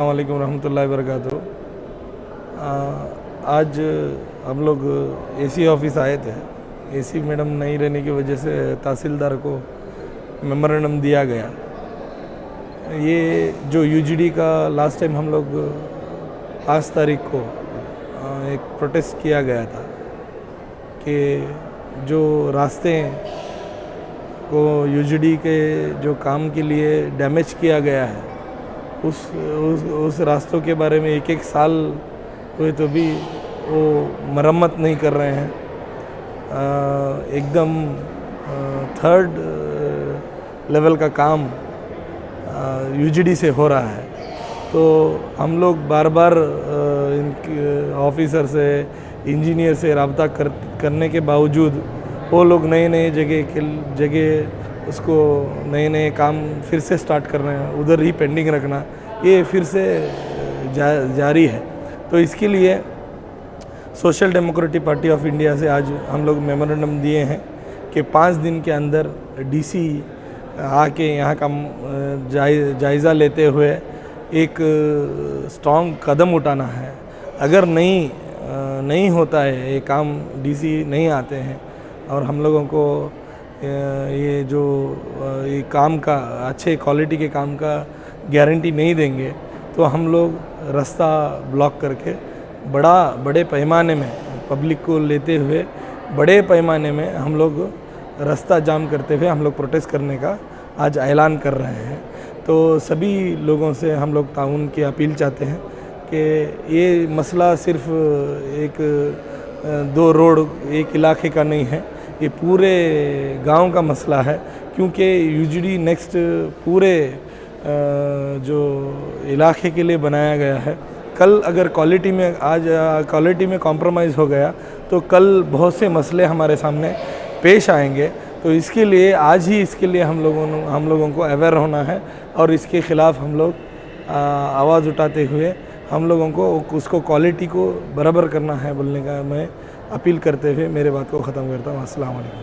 अस्सलामुअलैकुम रहमतुल्लाहि वबरकातुहू। आज हम लोग एसी ऑफिस आए थे। एसी मैडम नहीं रहने की वजह से तहसीलदार को मेमोरेंडम दिया गया। ये जो यूजीडी का लास्ट टाइम हम लोग 5 तारीख को एक प्रोटेस्ट किया गया था कि जो रास्ते को यूजीडी के जो काम के लिए डैमेज किया गया है उस रास्तों के बारे में एक साल हुए तो भी वो मरम्मत नहीं कर रहे हैं। एकदम 3rd लेवल का काम यूजीडी से हो रहा है। तो हम लोग बार बार इनके ऑफिसर से इंजीनियर से रब्ता करने के बावजूद वो लोग नए जगह उसको नए काम फिर से स्टार्ट कर रहे हैं, उधर ही पेंडिंग रखना ये फिर से जारी है। तो इसके लिए social democratic party of India से आज हम लोग मेमोरेंडम दिए हैं कि 5 दिन के अंदर डीसी आके यहाँ का जायज़ा लेते हुए एक स्ट्रॉन्ग कदम उठाना है। अगर नहीं होता है ये काम, डीसी नहीं आते हैं और हम लोगों को ये जो ये काम का अच्छे क्वालिटी के काम का गारंटी नहीं देंगे तो हम लोग रास्ता ब्लॉक करके बड़े पैमाने में पब्लिक को लेते हुए बड़े पैमाने में हम लोग रास्ता जाम करते हुए हम लोग प्रोटेस्ट करने का आज ऐलान कर रहे हैं। तो सभी लोगों से हम लोग ताउन की अपील चाहते हैं कि ये मसला सिर्फ 1-2 रोड एक इलाके का नहीं है, ये पूरे गांव का मसला है। क्योंकि यूजीडी नेक्स्ट पूरे जो इलाके के लिए बनाया गया है। कल अगर क्वालिटी में कॉम्प्रोमाइज़ हो गया तो कल बहुत से मसले हमारे सामने पेश आएंगे। तो इसके लिए आज ही इसके लिए हम लोगों को अवेयर होना है और इसके ख़िलाफ़ हम लोग आवाज़ उठाते हुए हम लोगों को उसको क्वालिटी को बराबर करना है बोलने का मैं अपील करते हुए मेरे बात को ख़त्म करता हूँ। अस्सलाम वालेकुम।